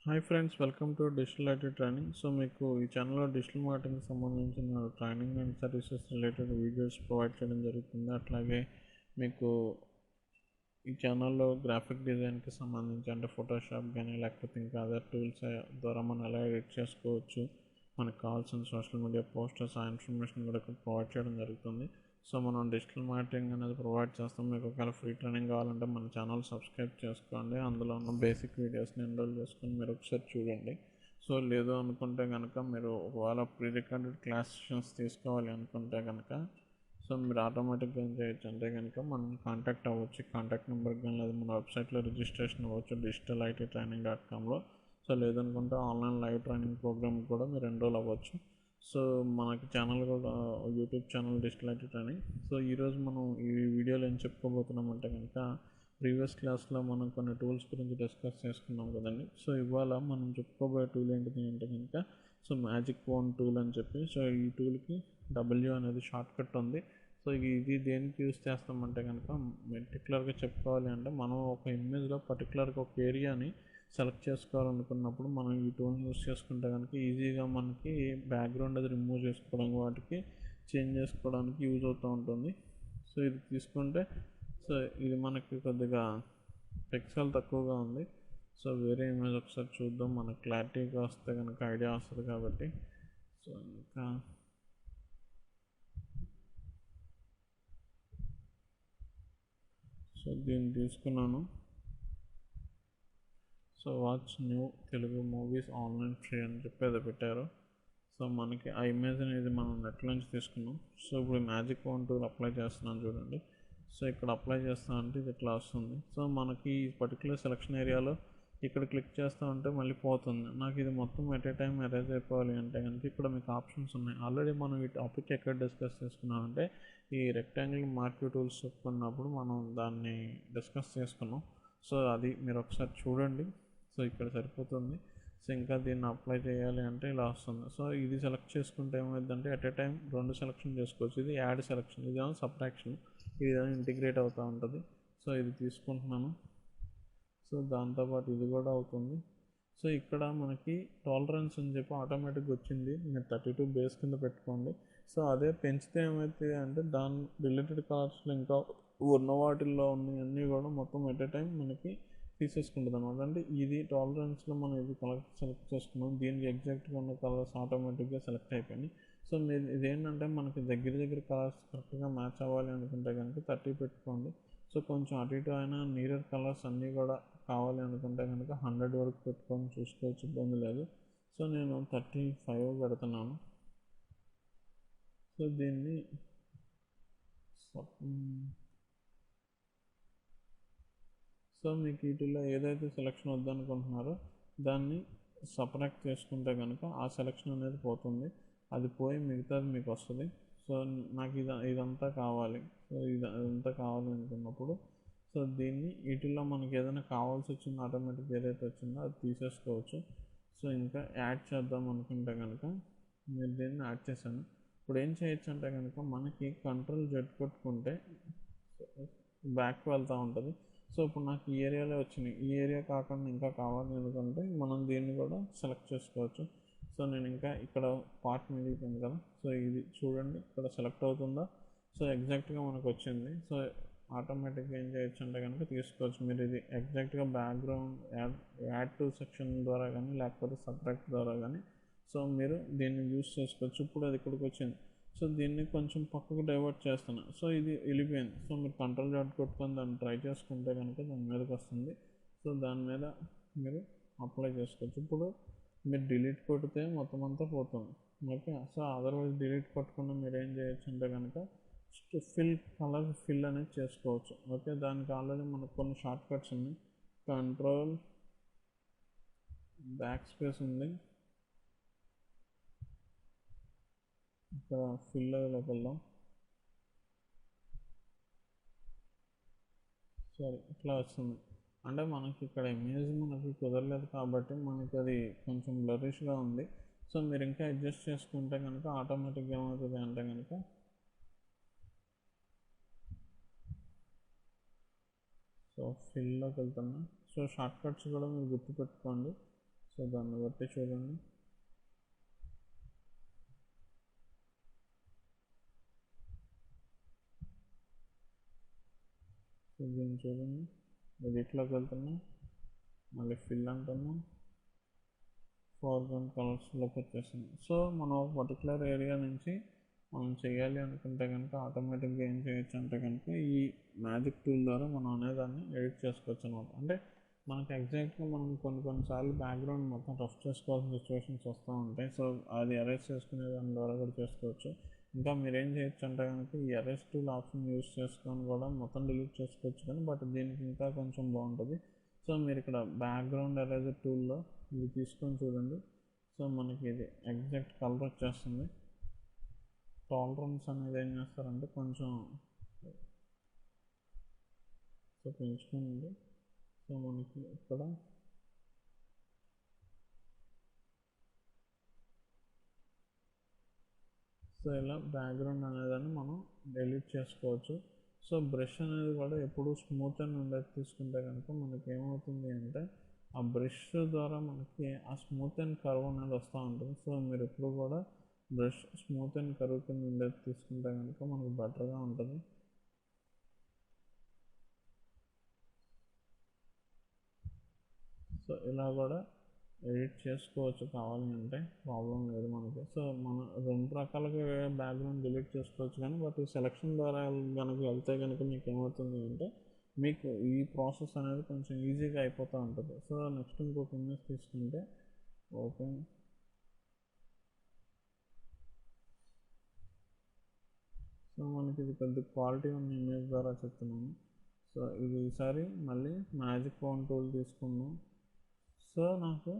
Hi friends, welcome to digital IT training. So మీకు ఈ ఛానల్లో డిజిటల్ మార్కెటింగ్కి సంబంధించిన training and services related videos provide చేయడం జరుగుతుంది. అట్లాగే మీకు ఈ ఛానల్లో గ్రాఫిక్ డిజైన్కి సంబంధించి అంటే ఫోటోషాప్ కానీ లేకపోతే ఇంకా అదర్ టూల్స్ ద్వారా మనం ఎలా ఎడిట్ చేసుకోవచ్చు, మనకు కావాల్సిన సోషల్ మీడియా పోస్టర్స్ ఆ ఇన్ఫర్మేషన్ కూడా ఇక్కడ ప్రొవైడ్ చేయడం జరుగుతుంది. సో మనం డిజిటల్ మార్కెటింగ్ అనేది ప్రొవైడ్ చేస్తాం. మీకు ఒకవేళ ఫ్రీ ట్రైనింగ్ కావాలంటే మన ఛానల్ సబ్స్క్రైబ్ చేసుకోండి. అందులో ఉన్న బేసిక్ వీడియోస్ని ఎన్రోల్ చేసుకొని మీరు ఒకసారి చూడండి. సో లేదు అనుకుంటే కనుక మీరు ఒకవేళ ప్రీ రికార్డెడ్ క్లాస్ సెషన్స్ తీసుకోవాలి అనుకుంటే కనుక సో మీరు ఆటోమేటిక్గా ఏం చేయొచ్చు అంటే కనుక మనం కాంటాక్ట్ అవ్వచ్చు. కాంటాక్ట్ నెంబర్ కానీ లేదా మన వెబ్సైట్లో రిజిస్ట్రేషన్ అవ్వచ్చు digitalITtraining.comలో. సో లేదనుకుంటే ఆన్లైన్ లైవ్ ట్రైనింగ్ ప్రోగ్రామ్ కూడా మీరు ఎన్రోల్ అవ్వచ్చు. సో మనకి ఛానల్ కూడా YouTube channel digital IT training. So ఈరోజు మనం ఈ వీడియోలో ఏం చెప్పుకోబోతున్నామంటే కనుక ప్రీవియస్ క్లాస్లో మనం కొన్ని టూల్స్ గురించి డిస్కస్ చేసుకున్నాం కదండి. సో ఇవాళ మనం చెప్పుకోబోయే టూల్ ఏంటిది అంటే కనుక సో మ్యాజిక్ ఫోన్ టూల్ అని చెప్పి. సో ఈ టూల్కి డబ్ల్యూ అనేది షార్ట్ కట్ ఉంది. సో ఇది దేనికి యూజ్ చేస్తామంటే కనుక పర్టికులర్గా చెప్పుకోవాలి అంటే మనం ఒక ఇమేజ్లో పర్టికులర్గా ఒక ఏరియాని సెలెక్ట్ చేసుకోవాలనుకున్నప్పుడు మనం ఈ టూల్ని యూస్ చేసుకుంటే కనుక ఈజీగా మనకి బ్యాక్గ్రౌండ్ అది రిమూవ్ చేసుకోవడానికి వాటికి చేంజ్ చేసుకోవడానికి యూజ్ అవుతూ ఉంటుంది. సో ఇది తీసుకుంటే సో ఇది మనకి కొద్దిగా పిక్సెల్ తక్కువగా ఉంది. సో వేరే ఇమేజ్ ఒకసారి చూద్దాం, మనకు క్లారిటీగా వస్తే కనుక ఐడియా వస్తుంది కాబట్టి. సో ఇంకా సో దీన్ని తీసుకున్నాను. So watch new Telugu movies online free అని చెప్పి అది పెట్టారు. సో మనకి ఆ ఇమేజ్ అనేది మనం నెట్ నుంచి తీసుకున్నాం. సో ఇప్పుడు మ్యాజిక్ ఫోన్ టూల్ అప్లై చేస్తున్నాను చూడండి. సో ఇక్కడ అప్లై చేస్తా అంటే ఇది ఇట్లా వస్తుంది. సో మనకి ఈ పర్టికులర్ సెలక్షన్ ఏరియాలో ఇక్కడ క్లిక్ చేస్తూ ఉంటే మళ్ళీ పోతుంది. నాకు ఇది మొత్తం ఎట్ ఏ టైం ఎరేజ్ అయిపోవాలి అంటే కనుక ఇక్కడ మీకు ఆప్షన్స్ ఉన్నాయి. ఆల్రెడీ మనం ఈ టాపిక్ ఎక్కడ డిస్కస్ చేసుకున్నామంటే ఈ రెక్టాంగిల్ మార్క్యూ టూల్స్ చెప్పుకున్నప్పుడు మనం దాన్ని డిస్కస్ చేసుకున్నాం. సో అది మీరు ఒకసారి చూడండి. సో ఇక్కడ సరిపోతుంది. సో ఇంకా దీన్ని అప్లై చేయాలి అంటే ఇలా వస్తుంది. సో ఇది సెలెక్ట్ చేసుకుంటే ఏమైందంటే ఎట్ ఏ టైం రెండు సెలెక్షన్ చేసుకోవచ్చు. ఇది యాడ్ సెలెక్షన్, ఇదేమో సబ్ట్రాక్షన్, ఇది ఇంటిగ్రేట్ అవుతూ ఉంటుంది. సో ఇది తీసుకుంటున్నాను. సో దాంతోపాటు ఇది కూడా అవుతుంది. సో ఇక్కడ మనకి టాలరెన్స్ అని చెప్పి ఆటోమేటిక్గా వచ్చింది. మీరు 32 బేస్ కింద పెట్టుకోండి. సో అదే పెంచితే ఏమైతే అంటే దాని రిలేటెడ్ కలర్స్లో ఇంకా ఉన్న వాటిల్లో ఉన్నవన్నీ కూడా మొత్తం ఎట్ ఏ టైం మనకి తీసేసుకుంటుంది అనమాట. అంటే ఇది టాలరెన్స్లో మనం ఇది కలర్ సెలెక్ట్ చేసుకున్నాం, దీనికి ఎగ్జాక్ట్గా ఉన్న కలర్స్ ఆటోమేటిక్గా సెలెక్ట్ అయిపోయినాయి. సో మీరు ఇదేంటంటే మనకి దగ్గర కలర్స్ కరెక్ట్గా మ్యాచ్ అవ్వాలి అనుకుంటే కనుక 30 పెట్టుకోండి. సో కొంచెం అటు ఇటు అయినా నీరర్ కలర్స్ అన్నీ కూడా కావాలి అనుకుంటే కనుక 100 వరకు పెట్టుకొని చూసుకోవచ్చు, ఇబ్బంది లేదు. సో నేను 35 పెడుతున్నాను. సో దీన్ని సో మీకు వీటిల్లో ఏదైతే సెలెక్షన్ వద్దనుకుంటున్నారో దాన్ని సపరేట్ చేసుకుంటే కనుక ఆ సెలెక్షన్ అనేది పోతుంది. అది పోయి మిగతాది మీకు వస్తుంది. సో నాకు ఇదంతా కావాలి. సో ఇదంతా కావాలి అనుకున్నప్పుడు సో దీన్ని వీటిల్లో మనకి ఏదైనా కావాల్సి వచ్చిందో ఆటోమేటిక్ ఏదైతే వచ్చిందో అది తీసేసుకోవచ్చు. సో ఇంకా యాడ్ చేద్దాం అనుకుంటే కనుక మీరు దీన్ని యాడ్ చేశాను. ఇప్పుడు ఏం చేయొచ్చు అంటే కనుక మనకి కంట్రోల్ జెడ్ కొట్టుకుంటే బ్యాక్ వెళ్తూ ఉంటుంది. సో ఇప్పుడు నాకు ఈ ఏరియాలో వచ్చినాయి, ఈ ఏరియా కాకుండా ఇంకా కావాలి అనుకుంటే మనం దీన్ని కూడా సెలెక్ట్ చేసుకోవచ్చు. సో నేను ఇంకా ఇక్కడ పార్ట్ మిగిలిపోయింది కదా, సో ఇది చూడండి ఇక్కడ సెలెక్ట్ అవుతుందా. సో ఎగ్జాక్ట్గా మనకు వచ్చింది. సో ఆటోమేటిక్గా ఏం చేయొచ్చు అంటే కనుక తీసుకోవచ్చు. మీరు ఇది ఎగ్జాక్ట్గా బ్యాక్గ్రౌండ్ యాడ్ టు సెక్షన్ ద్వారా కానీ లేకపోతే సబ్ట్రాక్ట్ ద్వారా కానీ సో మీరు దీన్ని యూస్ చేసుకోవచ్చు. ఇప్పుడు అది ఇక్కడికి వచ్చింది. సో దీన్ని కొంచెం పక్కకు డైవర్ట్ చేస్తున్నా. సో ఇది వెళ్ళిపోయింది. సో మీరు కంట్రోల్ డాట్ కొట్టుకొని దాన్ని ట్రై చేసుకుంటే కనుక దాని మీదకి వస్తుంది. సో దాని మీద మీరు అప్లై చేసుకోవచ్చు. ఇప్పుడు మీరు డిలీట్ కొడితే మొత్తం అంతా పోతుంది. ఓకే. సో అదర్వైజ్ డిలీట్ కొట్టకుండా మీరు ఏం చేయొచ్చు అంటే కనుక కలర్ ఫిల్ అనేది చేసుకోవచ్చు. ఓకే. దానికి ఆల్రెడీ మనకు కొన్ని షార్ట్ కట్స్ ఉన్నాయి. కంట్రోల్ బ్యాక్ స్పేస్ ఉంది, ఇక్కడ ఫిల్ లోకి వెళ్దాం. సరే ఇట్లా వస్తుంది. అంటే మనకి ఇక్కడ ఇమేజ్ మనకి కుదరలేదు కాబట్టి మనకి అది కొంచెం బ్లరిష్గా ఉంది. సో మీరు ఇంకా అడ్జస్ట్ చేసుకుంటే కనుక ఆటోమేటిక్గా ఏమవుతుంది అంటే కనుక సో ఫిల్లోకి వెళ్తున్నా. సో షార్ట్ కట్స్ కూడా మీరు గుర్తుపెట్టుకోండి. సో దాన్ని బట్టి చూడండి. సో దీన్ని చూడండి, ఎడిట్లోకి వెళ్తున్నాం, మళ్ళీ ఫిల్ అంటున్నాం, ఫోర్గ్రౌండ్ కలర్స్లోకి వచ్చేసింది. సో మనం ఒక పర్టికులర్ ఏరియా నుంచి మనం చేయాలి అనుకుంటే కనుక ఆటోమేటిక్గా ఏం చేయొచ్చు అంటే కనుక ఈ మ్యాజిక్ టూల్ ద్వారా మనం అనేదాన్ని ఎడిట్ చేసుకోవచ్చు అనమాట. అంటే మనకి ఎగ్జాక్ట్గా మనం కొన్నిసార్లు బ్యాక్గ్రౌండ్ మొత్తం రఫ్ చేసుకోవాల్సిన సిచ్యువేషన్స్ వస్తూ ఉంటాయి. సో అది అరేంజ్ చేసుకునే దాని ద్వారా కూడా చేసుకోవచ్చు. ఇంకా మీరు ఏం చేయొచ్చు అంటే కనుక ఈ అరేంజ్ టూల్ ఆప్షన్ యూస్ చేసుకొని కూడా మొత్తం డిలీట్ చేసుకోవచ్చు, కానీ బట్ దీనికి ఇంకా కొంచెం బాగుంటుంది. సో మీరు ఇక్కడ బ్యాక్గ్రౌండ్ ఎరేజర్ టూల్లో ఇది తీసుకొని చూడండి. సో మనకి ఇది ఎగ్జాక్ట్ కలర్ వచ్చేస్తుంది. టాలరెన్స్ అనేది ఏం చేస్తారంటే కొంచెం సో పెంచుకోండి. సో మనకి ఇక్కడ సో ఇలా బ్యాక్గ్రౌండ్ అనేదాన్ని మనం డిలీట్ చేసుకోవచ్చు. సో బ్రష్ అనేది కూడా ఎప్పుడు స్మూత్ అని ఉండేది తీసుకుంటే కనుక మనకి ఏమవుతుంది అంటే ఆ బ్రష్ ద్వారా మనకి ఆ స్మూత్ అండ్ కర్వ్ అనేది వస్తూ ఉంటుంది. సో మీరు ఎప్పుడు కూడా బ్రష్ స్మూత్ అండ్ కర్వ్ కింద ఉండేది తీసుకుంటే కనుక మనకు బెటర్గా ఉంటుంది. సో ఇలా కూడా ఎడిట్ చేసుకోవచ్చు కావాలి అంటే, ప్రాబ్లం లేదు మనకి. సో మనం రెండు రకాలుగా బ్యాక్గ్రౌండ్ డిలీట్ చేసుకోవచ్చు, కానీ బట్ ఈ సెలక్షన్ ద్వారా కనుక వెళ్తే కనుక మీకు ఏమవుతుంది అంటే మీకు ఈ ప్రాసెస్ అనేది కొంచెం ఈజీగా అయిపోతూ ఉంటుంది. సో నెక్స్ట్ ఇంకొక ఇమేజ్ తీసుకుంటే ఓపెన్. సో మనకి ఇది పెద్ద క్వాలిటీ ఉన్న ఇమేజ్ ద్వారా చెప్తున్నాను. సో ఇది ఈసారి మళ్ళీ మ్యాజిక్ ఫోన్ టూల్ తీసుకున్నాం. సో నాకు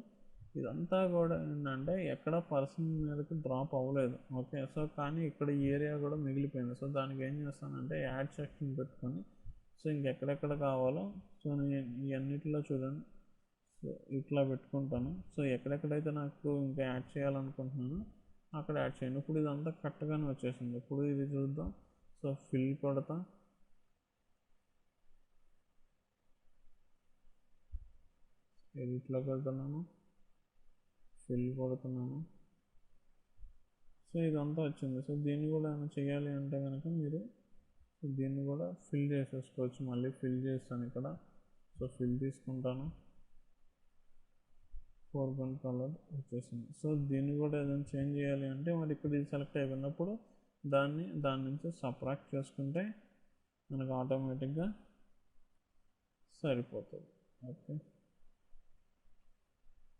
ఇదంతా కూడా ఏంటంటే ఎక్కడ పర్సన్ మీదకి డ్రాప్ అవ్వలేదు, ఓకే. సో కానీ ఇక్కడ ఈ ఏరియా కూడా మిగిలిపోయింది. సో దానికి ఏం చేస్తానంటే యాడ్ సెక్షన్ పెట్టుకొని సో ఇంకెక్కడెక్కడ కావాలో సో నేను ఇవన్నిటిలో చూడండి సో ఇట్లా పెట్టుకుంటాను. సో ఎక్కడెక్కడైతే నాకు ఇంకా యాడ్ చేయాలనుకుంటున్నానో అక్కడ యాడ్ చేయండి. ఇప్పుడు ఇదంతా కరెక్ట్గానే వచ్చేసింది. ఇప్పుడు ఇది చూద్దాం. సో ఫిల్ కొడతా, ఎడిట్లోకి వెళ్తున్నాను, ఫిల్ కొడుతున్నాను. సో ఇదంతా వచ్చింది. సో దీన్ని కూడా ఏమైనా చేయాలి అంటే కనుక మీరు దీన్ని కూడా ఫిల్ చేసేసుకోవచ్చు. మళ్ళీ ఫిల్ చేస్తాను ఇక్కడ. సో ఫిల్ తీసుకుంటాను, ఫోర్గ్రౌండ్ కలర్ వచ్చేసింది. సో దీన్ని కూడా ఏదైనా చేంజ్ చేయాలి అంటే మరి ఇక్కడ ఇది సెలెక్ట్ అయిపోయినప్పుడు దాని నుంచి సబ్ట్రాక్ట్ చేసుకుంటే మనకు ఆటోమేటిక్గా సరిపోతుంది, ఓకే.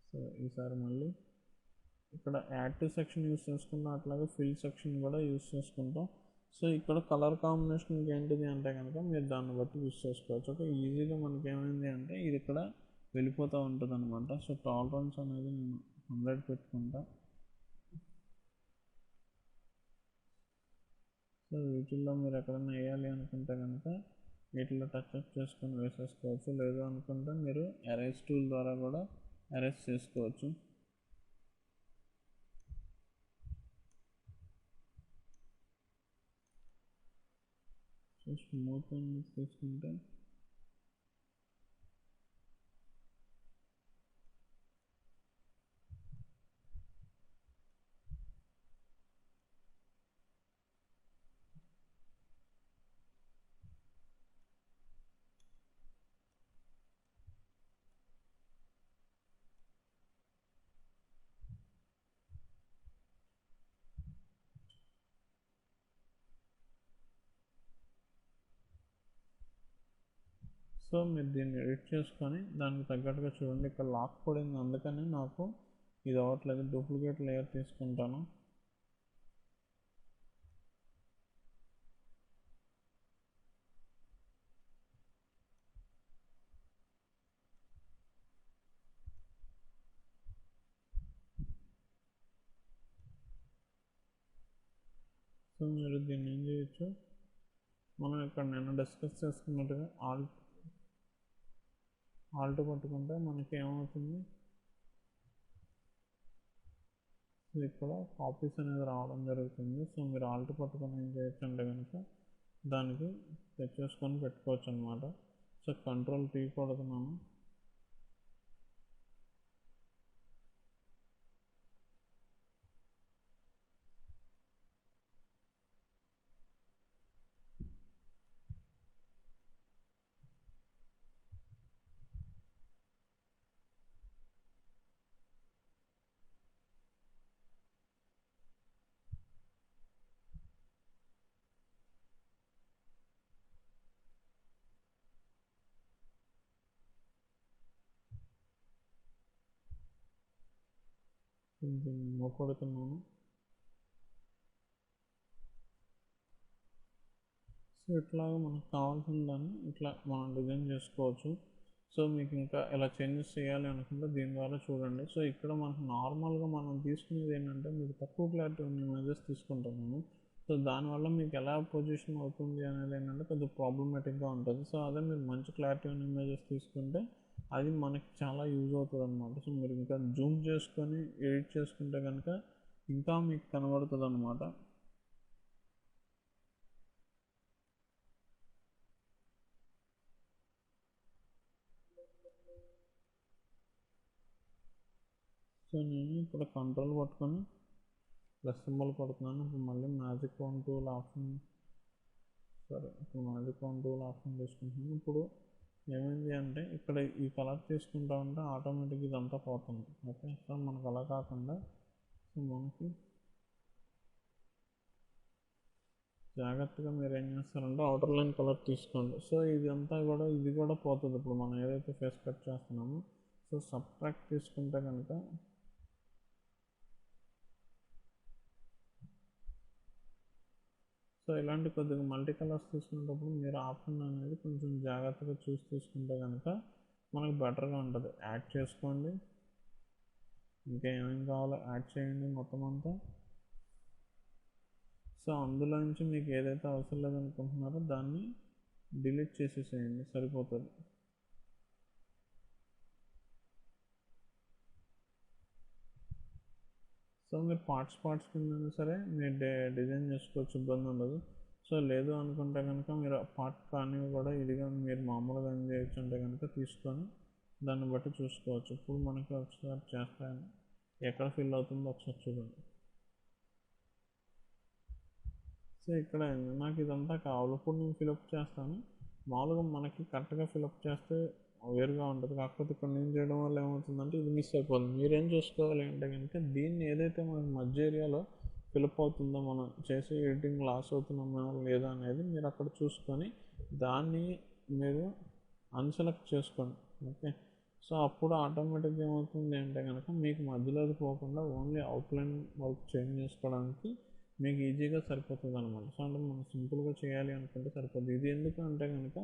సో ఈసారి మళ్ళీ ఇక్కడ యాడ్ టు సెక్షన్ యూస్ చేసుకుంటాం, అట్లాగే ఫిల్ సెక్షన్ కూడా యూస్ చేసుకుంటాం. సో ఇక్కడ కలర్ కాంబినేషన్ ఏంటిది అంటే కనుక మీరు దాన్ని బట్టి యూస్ చేసుకోవచ్చు, ఓకే. ఈజీగా మనకి ఏమైంది అంటే ఇది ఇక్కడ వెళ్ళిపోతూ ఉంటుంది అనమాట. సో టాలరెన్స్ అనేది నేను 100 పెట్టుకుంటా. సో వీటిల్లో మీరు ఎక్కడైనా వేయాలి అనుకుంటే కనుక వీటిలో టచ్అప్ చేసుకొని వేసేసుకోవచ్చు. లేదు అనుకుంటే మీరు ఎరేజ్ టూల్ ద్వారా కూడా ఎరేజ్ చేసుకోవచ్చు. సో స్మూత్ అని తీసుకుంటే సో మీరు దీన్ని ఎడిట్ చేసుకొని దానికి తగ్గట్టుగా చూడండి. ఇక్కడ లాక్ పడింది, అందుకని నాకు ఇది అవ్వట్లేదు. డూప్లికేట్ లేయర్ తీసుకుంటాను. సో మీరు దీన్ని ఏం చేయొచ్చు, మనం ఇక్కడ నేను డిస్కస్ చేసుకున్నట్టుగా ఆల్ట్ పట్టుకుంటే మనకి ఏమవుతుంది, ఇక్కడ కాపీస్ అనేది రావడం జరుగుతుంది. సో మీరు ఆల్ట్ పట్టుకొని ఏం చేయొచ్చు అంటే కనుక దానికి తెచ్చేసుకొని పెట్టుకోవచ్చు అనమాట. So control P కొడుతున్నాను. కొంచెం మొక్కడుతున్నాను. సో ఇట్లాగా మనకు కావాల్సిన దాన్ని ఇట్లా మనం డిజైన్ చేసుకోవచ్చు. సో మీకు ఇంకా ఎలా చేంజెస్ చేయాలి అనుకుంటే దీని ద్వారా చూడండి. సో ఇక్కడ మనకు నార్మల్గా మనం తీసుకునేది ఏంటంటే మీకు తక్కువ క్లారిటీ ఉన్న ఇమేజెస్ తీసుకుంటున్నాము. సో దానివల్ల మీకు ఎలా పొజిషన్ అవుతుంది అనేది ఏంటంటే కొంచెం ప్రాబ్లమేటిక్గా ఉంటుంది. సో అదే మీరు మంచి క్లారిటీ ఉన్న ఇమేజెస్ తీసుకుంటే అది మనకి చాలా యూజ్ అవుతుంది అనమాట. సో మీరు ఇంకా జూమ్ చేసుకొని ఎడిట్ చేసుకుంటే కనుక ఇంకా మీకు కనబడుతుంది అనమాట. సో నేను ఇప్పుడు కంట్రోల్ పట్టుకొని ప్లస్ సింబల్ కొడుతున్నాను. ఇప్పుడు మళ్ళీ మ్యాజిక్ వన్ టూల్ ఆప్షన్, సరే ఇప్పుడు మ్యాజిక్ వన్ టూల్ ఆప్షన్ తీసుకుంటున్నాను. ఇప్పుడు ఏమైంది అంటే ఇక్కడ ఈ కలర్ తీసుకుంటా ఉంటే ఆటోమేటిక్ ఇదంతా పోతుంది. ఓకే, సో మనకు అలా కాకుండా సో మనకి జాగ్రత్తగా మీరు ఏం చేస్తారంటే అవుటర్ లైన్ కలర్ తీసుకోండి. సో ఇది కూడా పోతుంది. ఇప్పుడు మనం ఏదైతే ఫేస్ కట్ చేస్తున్నామో సో సబ్ట్రాక్ట్ తీసుకుంటే కనుక సో ఇలాంటి కొద్దిగా మల్టీ కలర్స్ తీసుకునేటప్పుడు మీరు ఆప్షన్ అనేది కొంచెం జాగ్రత్తగా చూసి తీసుకుంటే కనుక మనకు బెటర్గా ఉంటుంది. యాడ్ చేసుకోండి, ఇంకా ఏమేమి కావాలో యాడ్ చేయండి మొత్తం అంతా. సో అందులో నుంచి మీకు ఏదైతే అవసరం లేదనుకుంటున్నారో దాన్ని డిలీట్ చేసేసేయండి, సరిపోతుంది. సో మీరు పార్ట్స్ కింద సరే మీరు డిజైన్ చేసుకోవచ్చు, ఇబ్బంది ఉండదు. సో లేదు అనుకుంటే కనుక మీరు పార్ట్ కానీ కూడా ఇదిగా మీరు మామూలుగా ఏం చేయొచ్చు అంటే కనుక తీసుకొని దాన్ని బట్టి చూసుకోవచ్చు. ఇప్పుడు మనకి ఒకసారి చేస్తాను, ఎక్కడ ఫిల్ అవుతుందో ఒకసారి చూడండి. సో ఇక్కడ నాకు ఇదంతా కావాలి, ఇప్పుడు నేను ఫిలప్ చేస్తాను. మామూలుగా మనకి కరెక్ట్గా ఫిలప్ చేస్తే వేరుగా ఉంటుంది, కాకపోతే ఇక్కడ నేను చేయడం వల్ల ఏమవుతుందంటే ఇది మిస్ అయిపోతుంది. మీరేం చూసుకోవాలి అంటే కనుక దీన్ని ఏదైతే మనకి మధ్య ఏరియాలో ఫిలప్ అవుతుందో మనం చేసే ఎడిటింగ్ లాస్ అవుతున్నామా లేదా అనేది మీరు అక్కడ చూసుకొని దాన్ని మీరు అన్సెలెక్ట్ చేసుకోండి. ఓకే, సో అప్పుడు ఆటోమేటిక్గా ఏమవుతుంది అంటే కనుక మీకు మధ్యలో పోకుండా ఓన్లీ అవుట్లైన్ వర్క్ చేంజ్ చేసుకోవడానికి మీకు ఈజీగా సరిపోతుంది అనమాట. సో అంటే మనం సింపుల్గా చేయాలి అనుకుంటే సరిపోతుంది. ఇది ఎందుకు అంటే కనుక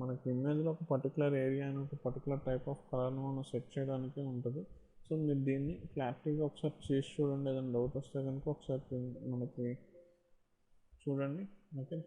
మనకి ఇమేజ్లో ఒక పర్టికులర్ ఏరియా అని ఒక పర్టికులర్ టైప్ ఆఫ్ కలర్ని మనం సెట్ చేయడానికి ఉంటుంది. సో మీరు దీన్ని క్లారిటీగా ఒకసారి చేసి చూడండి. ఏదైనా డౌట్ వస్తే కనుక ఒకసారి మనకి చూడండి. ఓకే.